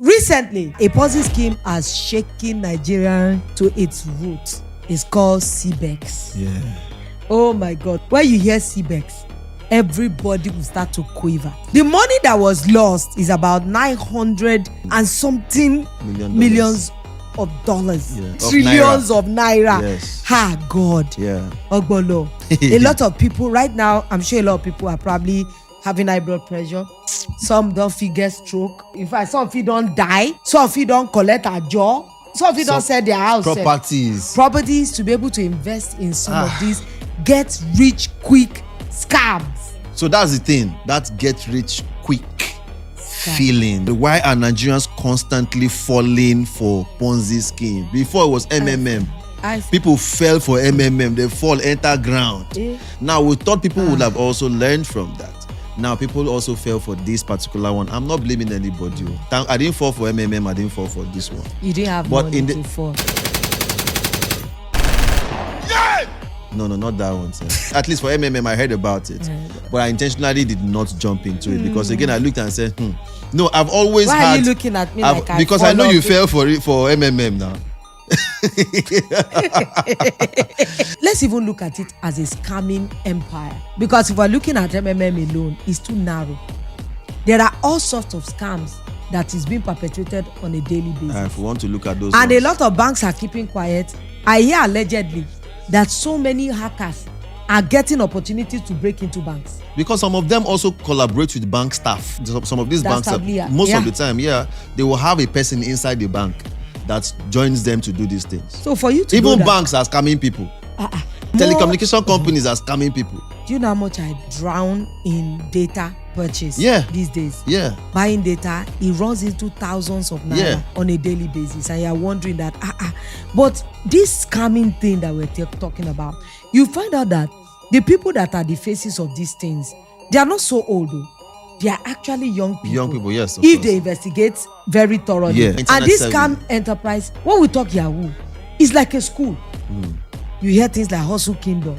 Recently, a Ponzi scheme has shaken Nigeria to its roots. It's called CBEX. Yeah. Oh my God. When you hear CBEX, everybody will start to quiver. The money that was lost is about 900 and something millions of dollars. Yeah. Trillions of naira. Yes. Ha, God. Yeah. Ogbolo. A lot of people right now, I'm sure a lot of people are probably having high blood pressure. Some don't feel get stroke. In fact, some of you don't die. Some of you don't collect a jaw. Some of you don't sell their house. Properties to be able to invest in some of these get rich quick scams. So that's the thing. That get rich quick feeling. Why are Nigerians constantly falling for Ponzi scheme? Before it was MMM. People fell for MMM. They fall, enter ground. Now we thought people would have also learned from that. Now people also fell for this particular one. I'm not blaming anybody. I didn't fall for MMM. I didn't fall for this one. You didn't have money to fall. No, not that one, sir. At least for MMM, I heard about it. But I intentionally did not jump into it because, again, I looked and said, No, I've always Why had... are you looking at me like I because I know you fell for MMM now. Let's even look at it as a scamming empire. Because if we're looking at MMM alone, it's too narrow. There are all sorts of scams that is being perpetrated on a daily basis. If we want to look at those and ones. A lot of banks are keeping quiet. I hear allegedly that so many hackers are getting opportunities to break into banks. Because some of them also collaborate with bank staff. Some of these banks, most of the time, they will have a person inside the bank that joins them to do these things. So for you to even banks are scamming people. Telecommunication companies are scamming people. Do you know how much I drown in data purchase these days? Yeah. Buying data, it runs into thousands of naira on a daily basis, and you're wondering that but this scamming thing that we're talking about, you find out that the people that are the faces of these things, they are not so old though. They are actually young people. Young people, yes. If course. They investigate very thoroughly. Yeah. And this scam enterprise, when we talk Yahoo, it's like a school. You hear things like Hustle Kingdom,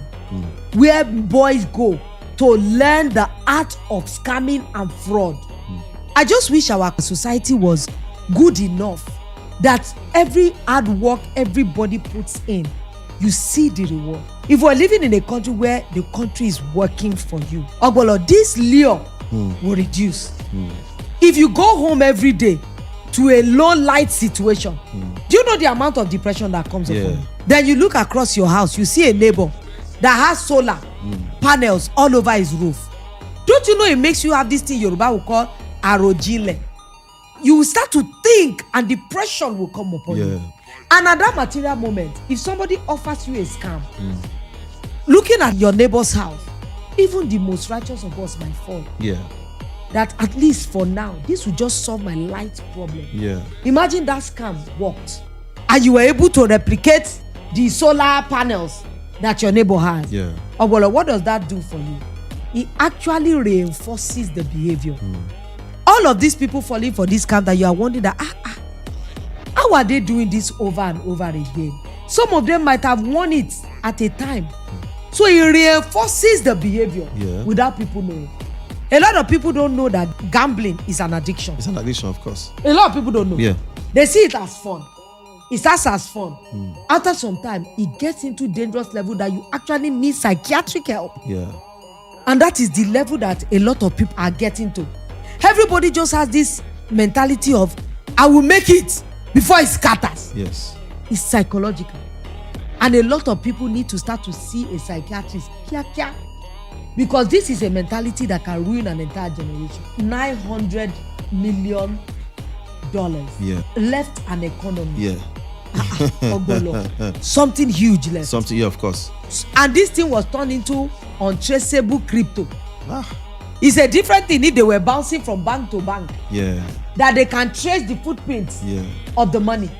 where boys go to learn the art of scamming and fraud. I just wish our society was good enough that every hard work everybody puts in, you see the reward. If we're living in a country where the country is working for you, this lure will reduce. If you go home every day to a low light situation, do you know the amount of depression that comes upon you? Then you look across your house, you see a neighbor that has solar panels all over his roof. Don't you know it makes you have this thing Yoruba will call arojile? You will start to think and depression will come upon you. And at that material moment, if somebody offers you a scam, looking at your neighbor's house, even the most righteous of us might fall. That at least for now, this will just solve my light problem. Imagine that scam worked and you were able to replicate the solar panels that your neighbor has. What does that do for you? It actually reinforces the behavior. All of these people falling for this scam that you are wondering that how are they doing this over and over again? Some of them might have won it at a time. So it reinforces the behavior without people knowing. A lot of people don't know that gambling is an addiction. It's an addiction, of course. A lot of people don't know. They see it as fun. It starts as fun. After some time, it gets into dangerous level that you actually need psychiatric help. And that is the level that a lot of people are getting to. Everybody just has this mentality of, I will make it before it scatters. It's psychological. And a lot of people need to start to see a psychiatrist. Because this is a mentality that can ruin an entire generation. $900 million left an economy. Something huge left. Something, of course. And this thing was turned into untraceable crypto. It's a different thing if they were bouncing from bank to bank. That they can trace the footprints of the money.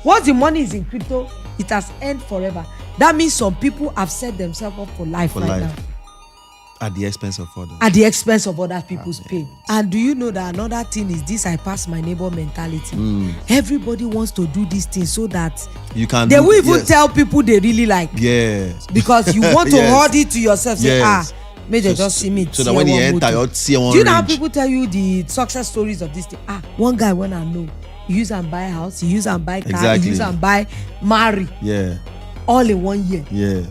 Once the money is in crypto, it has earned forever. That means some people have set themselves up for life now. At the expense of others. At the expense of other people's pain. And do you know that another thing is this I pass my neighbor mentality? Everybody wants to do this thing so that you can they will even tell people they really like. Because you want to hold it to yourself. Say, May they just see me. So that when you enter, you'll see one. Do you know how people tell you the success stories of this thing? One guy when I know, he use and buy house, he use and buy car, exactly. he use and buy marry. Yeah. All in 1 year. Yeah.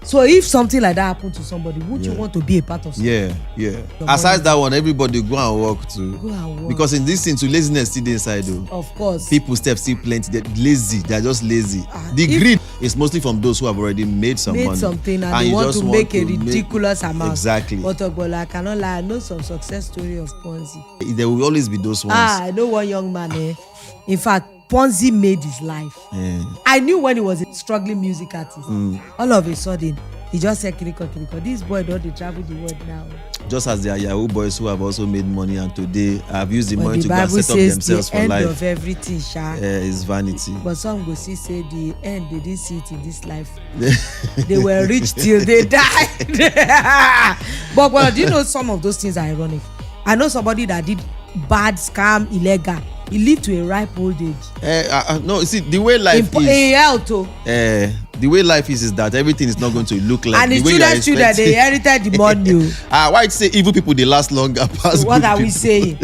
So if something like that happened to somebody, would you want to be a part of something? Yeah. Aside that one, everybody go and work too. Go and work. Because in this thing, to laziness still inside though. Of course. People still plenty. They're lazy. They're just lazy. The greed is mostly from those who have already made money. Something and they want to make a ridiculous amount. Exactly. But I cannot lie. I know some success story of Ponzi. There will always be those ones. I know one young man. In fact, Ponzi made his life. Yeah. I knew when he was a struggling music artist. All of a sudden, he just said, Kiriko. This boy don't they travel the world now. Just as there are Yahoo boys who have also made money and today have used the money to go and set up themselves for life. The end of everything, is vanity. But some go see say the end, they didn't see it in this life. They were rich till they died. But do you know some of those things are ironic? I know somebody that did bad scam, illegal. He lived to a ripe old age. No, you see, the way life is. The way life is that everything is not going to look like and the way you are expecting. And they inherited the money. Why say evil people they last longer past What good are we people? saying?